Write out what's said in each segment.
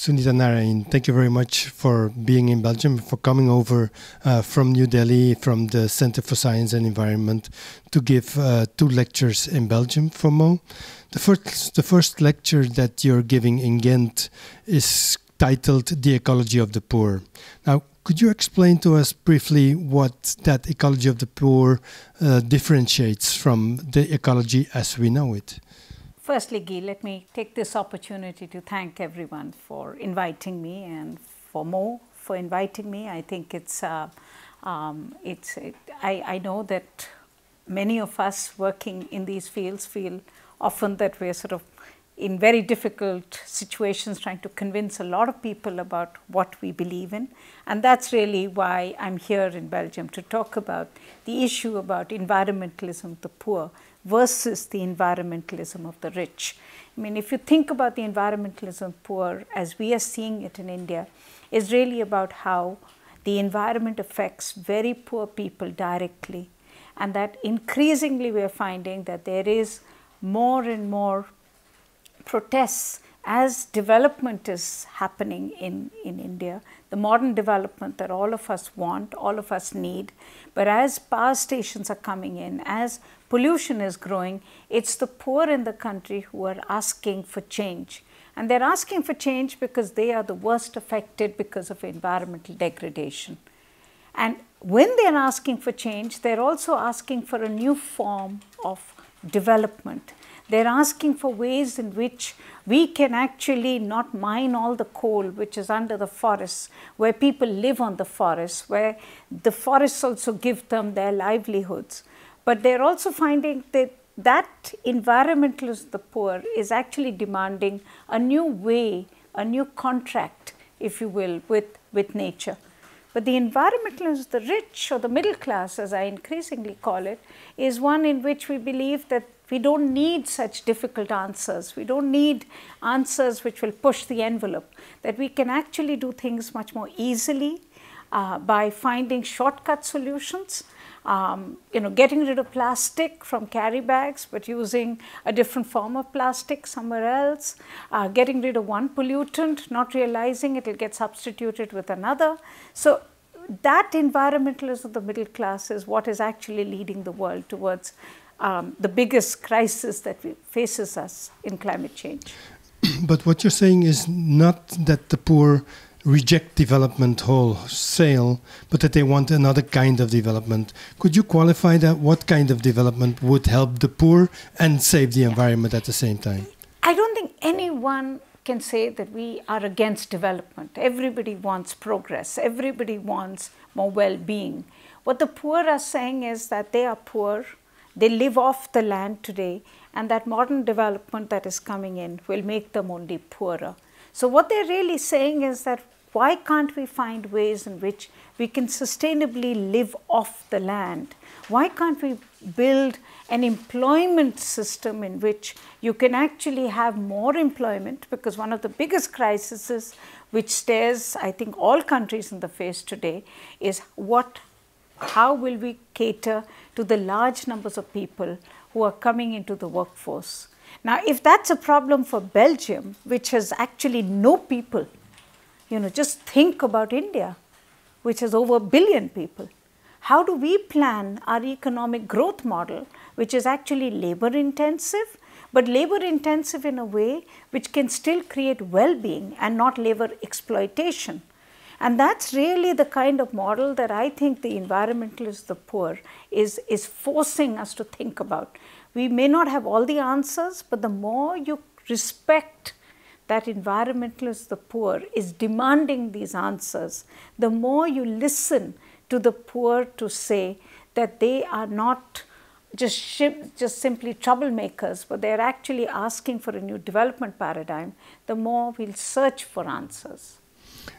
Sunita Narain, thank you very much for being in Belgium, for coming over from New Delhi, from the Center for Science and Environment, to give 2 lectures in Belgium for Mo. The first lecture that you're giving in Ghent is titled The Ecology of the Poor. Now, could you explain to us briefly what that ecology of the poor differentiates from the ecology as we know it? Firstly, Guy, let me take this opportunity to thank everyone for inviting me and for Mo for inviting me. I think I know that many of us working in these fields feel often that we're sort of in very difficult situations trying to convince a lot of people about what we believe in. And that's really why I'm here in Belgium, to talk about the issue about environmentalism of the poor versus the environmentalism of the rich. I mean, if you think about the environmentalism of poor as we are seeing it in India, is really about how the environment affects very poor people directly. And that increasingly we are finding that there is more and more protests as development is happening in India, the modern development that all of us want, all of us need. But as power stations are coming in, as pollution is growing, it's the poor in the country who are asking for change. And they're asking for change because they are the worst affected because of environmental degradation. And when they're asking for change, they're also asking for a new form of development. They're asking for ways in which we can actually not mine all the coal which is under the forests, where people live on the forests, where the forests also give them their livelihoods. But they're also finding that environmentalism of the poor is actually demanding a new way, a new contract, if you will, with nature. But the environmentalism of the rich, or the middle class, as I increasingly call it, is one in which we believe that we don't need such difficult answers. We don't need answers which will push the envelope, that we can actually do things much more easily by finding shortcut solutions, getting rid of plastic from carry bags, but using a different form of plastic somewhere else, getting rid of one pollutant, not realizing it will get substituted with another. So that environmentalism of the middle class is what is actually leading the world towards the biggest crisis that faces us in climate change. But what you're saying is not that the poor reject development wholesale, but that they want another kind of development. Could you qualify that? What kind of development would help the poor and save the environment at the same time? I don't think anyone can say that we are against development. Everybody wants progress. Everybody wants more well-being. What the poor are saying is that they are poor. They live off the land today, and that modern development that is coming in will make them only poorer. So what they're really saying is that why can't we find ways in which we can sustainably live off the land? Why can't we build an employment system in which you can actually have more employment? Because one of the biggest crises which stares, I think, all countries in the face today is how will we cater to the large numbers of people who are coming into the workforce? Now, if that's a problem for Belgium, which has actually no people, just think about India, which has over 1 billion people. How do we plan our economic growth model, which is actually labor intensive, but labor intensive in a way which can still create well-being and not labor exploitation? And that's really the kind of model that I think the environmentalists, the poor, is forcing us to think about. We may not have all the answers, but the more you respect that environmentalists, the poor, is demanding these answers, the more you listen to the poor to say that they are not just simply troublemakers, but they're actually asking for a new development paradigm, the more we'll search for answers.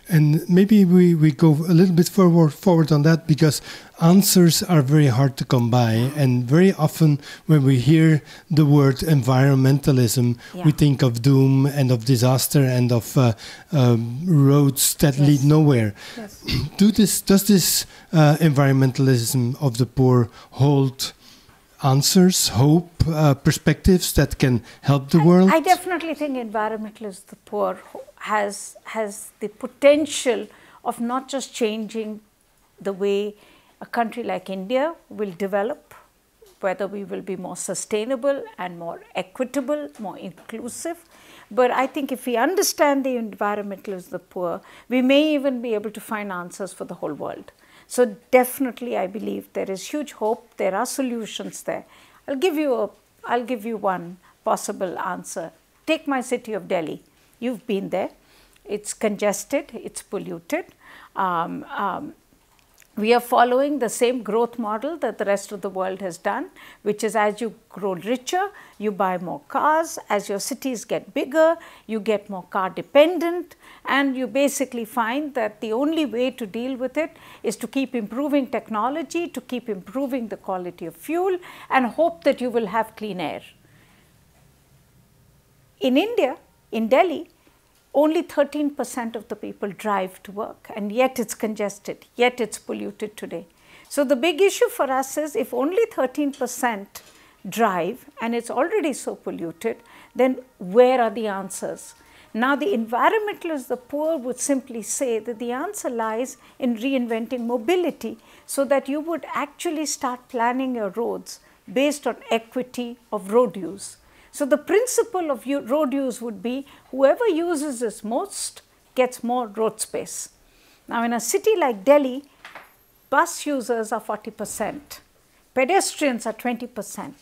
And maybe we go a little bit forward on that, because answers are very hard to come by. And very often when we hear the word environmentalism, we think of doom and of disaster and of roads that lead nowhere. Yes. Does this environmentalism of the poor hold answers, hope, perspectives that can help the world? I definitely think environmentalists, the poor, has the potential of not just changing the way a country like India will develop, whether we will be more sustainable and more equitable, more inclusive. But I think if we understand the environmentalists, the poor, we may even be able to find answers for the whole world. So definitely I believe there is huge hope, there are solutions there. I'll give you one possible answer. Take my city of Delhi. You've been there. It's congested, it's polluted. We are following the same growth model that the rest of the world has done, which is as you grow richer, you buy more cars. As your cities get bigger, you get more car dependent, and you basically find that the only way to deal with it is to keep improving technology, to keep improving the quality of fuel, and hope that you will have clean air. In India, in Delhi, only 13% of the people drive to work, and yet it's congested, yet it's polluted today. So the big issue for us is if only 13% drive and it's already so polluted, then where are the answers? Now the environmentalists, the poor, would simply say that the answer lies in reinventing mobility so that you would actually start planning your roads based on equity of road use. So the principle of road use would be whoever uses this most gets more road space. Now in a city like Delhi, bus users are 40%, pedestrians are 20%,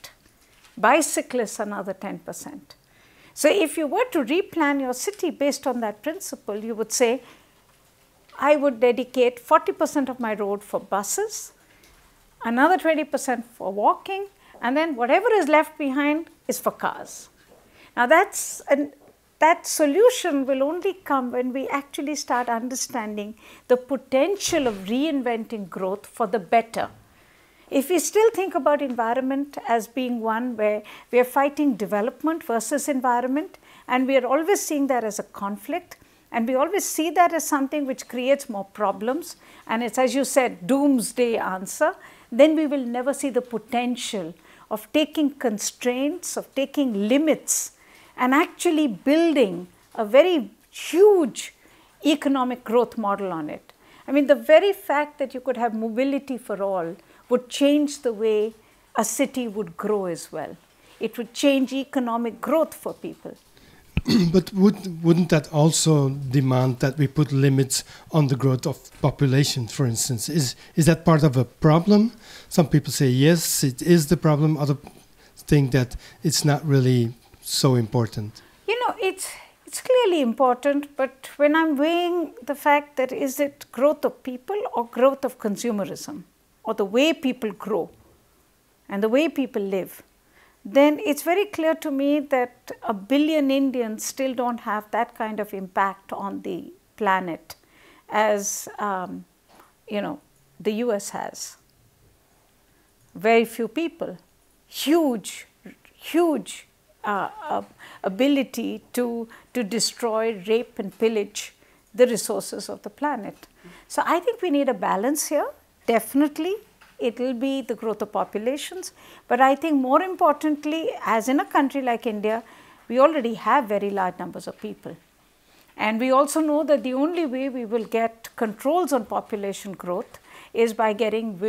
bicyclists another 10%. So if you were to replan your city based on that principle, you would say, I would dedicate 40% of my road for buses, another 20% for walking, and then whatever is left behind is for cars. Now that solution will only come when we actually start understanding the potential of reinventing growth for the better. If we still think about environment as being one where we are fighting development versus environment, and we are always seeing that as a conflict, and we always see that as something which creates more problems, and it's, as you said, doomsday answer, then we will never see the potential of taking constraints, of taking limits, and actually building a very huge economic growth model on it. I mean, the very fact that you could have mobility for all would change the way a city would grow as well. It would change economic growth for people. But wouldn't that also demand that we put limits on the growth of population, for instance? Is that part of a problem? Some people say yes, it is the problem. Others think that it's not really so important. You know, it's clearly important, but when I'm weighing the fact that is it growth of people or growth of consumerism, or the way people grow and the way people live, then it's very clear to me that 1 billion Indians still don't have that kind of impact on the planet as, the US has. Very few people, huge ability to destroy, rape and pillage the resources of the planet. So I think we need a balance here, definitely. It will be the growth of populations, but I think more importantly, as in a country like India, we already have very large numbers of people. And we also know that the only way we will get controls on population growth is by getting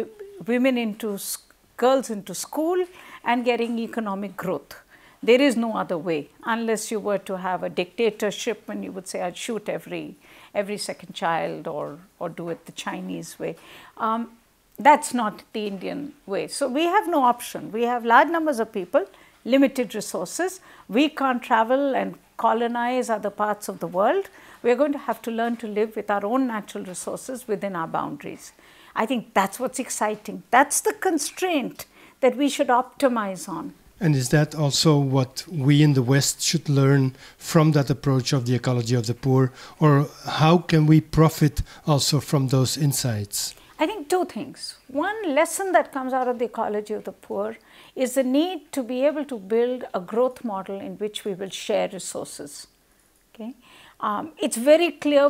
girls into school and getting economic growth. There is no other way, unless you were to have a dictatorship and you would say, I'd shoot every second child or do it the Chinese way. That's not the Indian way. So we have no option. We have large numbers of people, limited resources. We can't travel and colonize other parts of the world. We're going to have to learn to live with our own natural resources within our boundaries. I think that's what's exciting. That's the constraint that we should optimize on. And is that also what we in the West should learn from that approach of the ecology of the poor? Or how can we profit also from those insights? I think two things. One lesson that comes out of the ecology of the poor is the need to be able to build a growth model in which we will share resources. Okay? It's very clear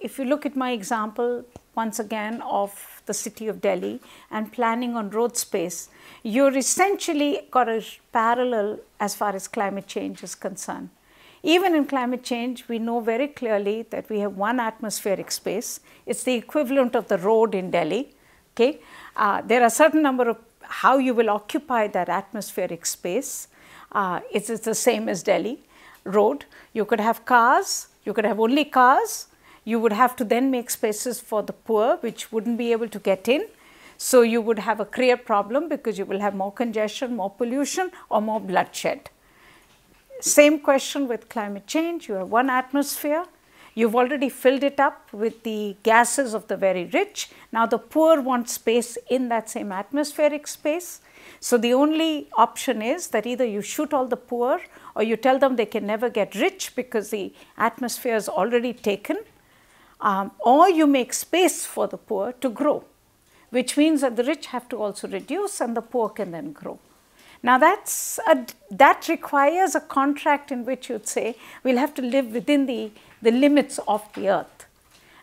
if you look at my example, once again, of the city of Delhi and planning on road space, you're essentially got a parallel as far as climate change is concerned. Even in climate change, we know very clearly that we have one atmospheric space. It's the equivalent of the road in Delhi. Okay? There are a certain number of how you will occupy that atmospheric space. It's the same as Delhi road. You could have cars, you could have only cars. You would have to then make spaces for the poor, which wouldn't be able to get in. So you would have a clear problem because you will have more congestion, more pollution, or more bloodshed. Same question with climate change. You have one atmosphere. You've already filled it up with the gases of the very rich. Now the poor want space in that same atmospheric space. So the only option is that either you shoot all the poor or you tell them they can never get rich because the atmosphere is already taken, or you make space for the poor to grow, which means that the rich have to also reduce and the poor can then grow. Now that requires a contract in which you'd say we'll have to live within the limits of the earth.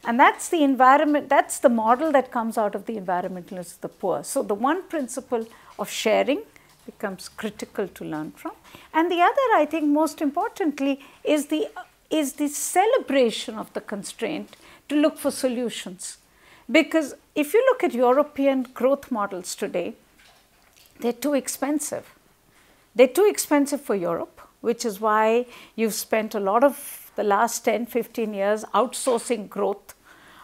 And that's the environment, that's the model that comes out of the environmentalists of the poor. So the one principle of sharing becomes critical to learn from. And the other, I think most importantly, is the celebration of the constraint to look for solutions. Because if you look at European growth models today, they're too expensive. They're too expensive for Europe, which is why you've spent a lot of the last 10, 15 years outsourcing growth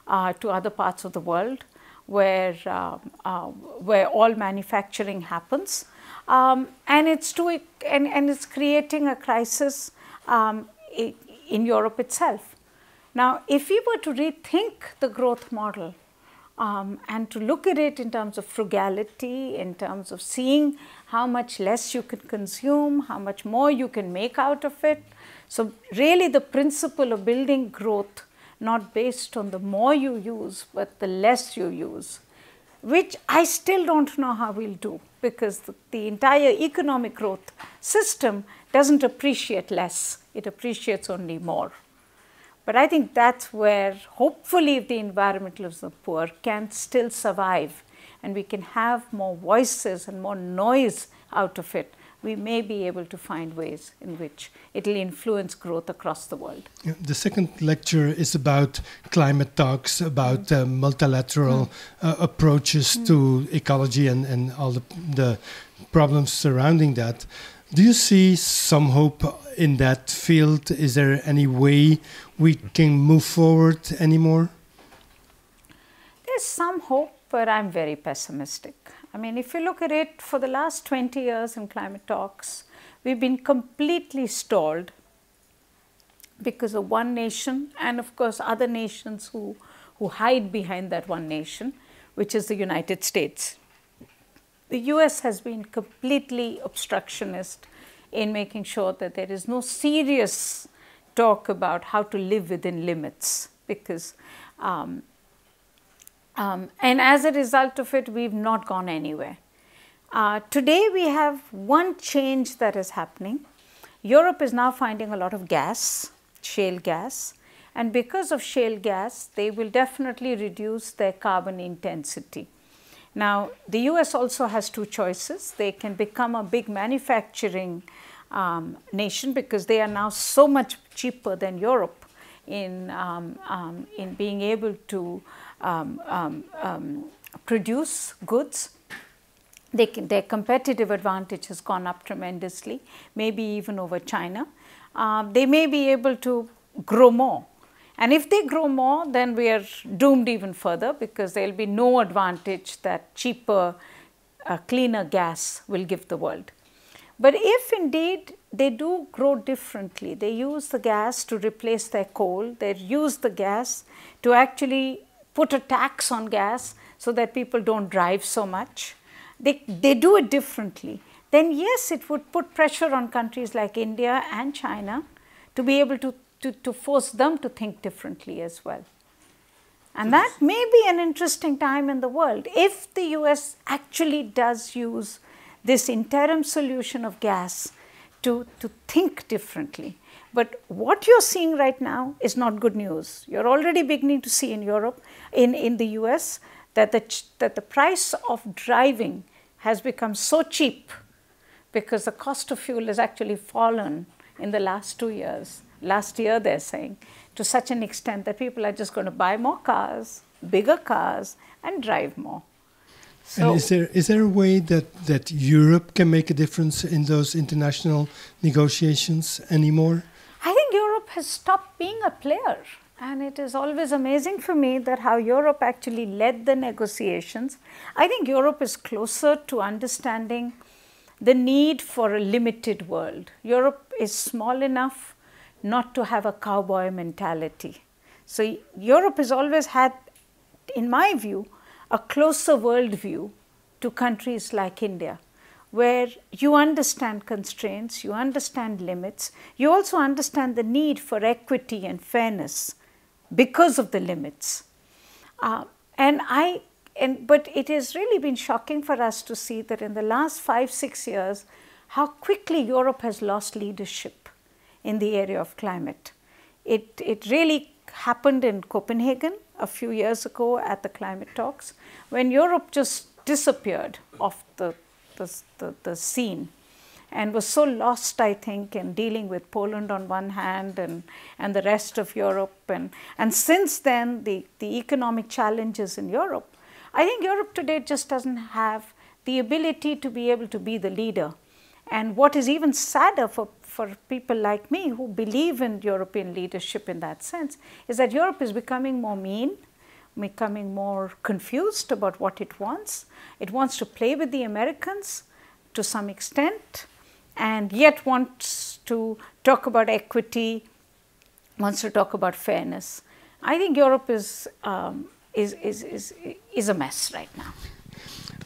to other parts of the world where all manufacturing happens. And it's creating a crisis in Europe itself. Now, if we were to rethink the growth model, and to look at it in terms of frugality, in terms of seeing how much less you can consume, how much more you can make out of it. So really the principle of building growth, not based on the more you use, but the less you use, which I still don't know how we'll do, because the entire economic growth system doesn't appreciate less, it appreciates only more. But I think that's where, hopefully, the environmentalists of the poor can still survive and we can have more voices and more noise out of it. We may be able to find ways in which it will influence growth across the world. Yeah, the second lecture is about climate talks, about multilateral approaches to ecology and all the problems surrounding that. Do you see some hope in that field? Is there any way we can move forward anymore? There's some hope, but I'm very pessimistic. I mean, if you look at it, for the last 20 years in climate talks, we've been completely stalled because of one nation and, of course, other nations who hide behind that one nation, which is the United States. The US has been completely obstructionist in making sure that there is no serious talk about how to live within limits, because and as a result of it, we've not gone anywhere. Today we have one change that is happening. Europe is now finding a lot of gas, shale gas, and because of shale gas, they will definitely reduce their carbon intensity. Now, the US also has two choices. They can become a big manufacturing nation because they are now so much cheaper than Europe in being able to produce goods. Their competitive advantage has gone up tremendously, maybe even over China. They may be able to grow more. And if they grow more, then we are doomed even further, because there will be no advantage that cheaper, cleaner gas will give the world. But if indeed they do grow differently, they use the gas to replace their coal, they use the gas to actually put a tax on gas so that people don't drive so much, they do it differently, then yes, it would put pressure on countries like India and China to be able to force them to think differently as well. And that may be an interesting time in the world if the US actually does use this interim solution of gas to think differently. But what you're seeing right now is not good news. You're already beginning to see in Europe, in the US, that the price of driving has become so cheap because the cost of fuel has actually fallen in the last 2 years, last year they're saying, to such an extent that people are just going to buy more cars, bigger cars, and drive more. So, and is there a way that Europe can make a difference in those international negotiations anymore? I think Europe has stopped being a player. And it is always amazing for me that how Europe actually led the negotiations. I think Europe is closer to understanding the need for a limited world. Europe is small enough not to have a cowboy mentality. So Europe has always had, in my view, a closer worldview to countries like India, where you understand constraints, you understand limits, you also understand the need for equity and fairness because of the limits. But it has really been shocking for us to see that in the last 5-6 years, how quickly Europe has lost leadership in the area of climate. It really happened in Copenhagen a few years ago at the climate talks, when Europe just disappeared off the scene and was so lost, I think, in dealing with Poland on one hand and the rest of Europe. And since then, the economic challenges in Europe, I think Europe today just doesn't have the ability to be able to be the leader. And what is even sadder for people like me who believe in European leadership in that sense, is that Europe is becoming more mean, becoming more confused about what it wants. It wants to play with the Americans to some extent, and yet wants to talk about equity, wants to talk about fairness. I think Europe is a mess right now.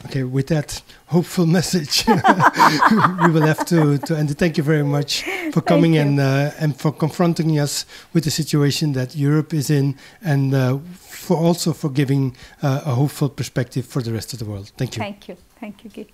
Okay, with that hopeful message, we will have to end it. Thank you very much for coming and for confronting us with the situation that Europe is in, and for giving a hopeful perspective for the rest of the world. Thank you. Thank you. Thank you, Guy.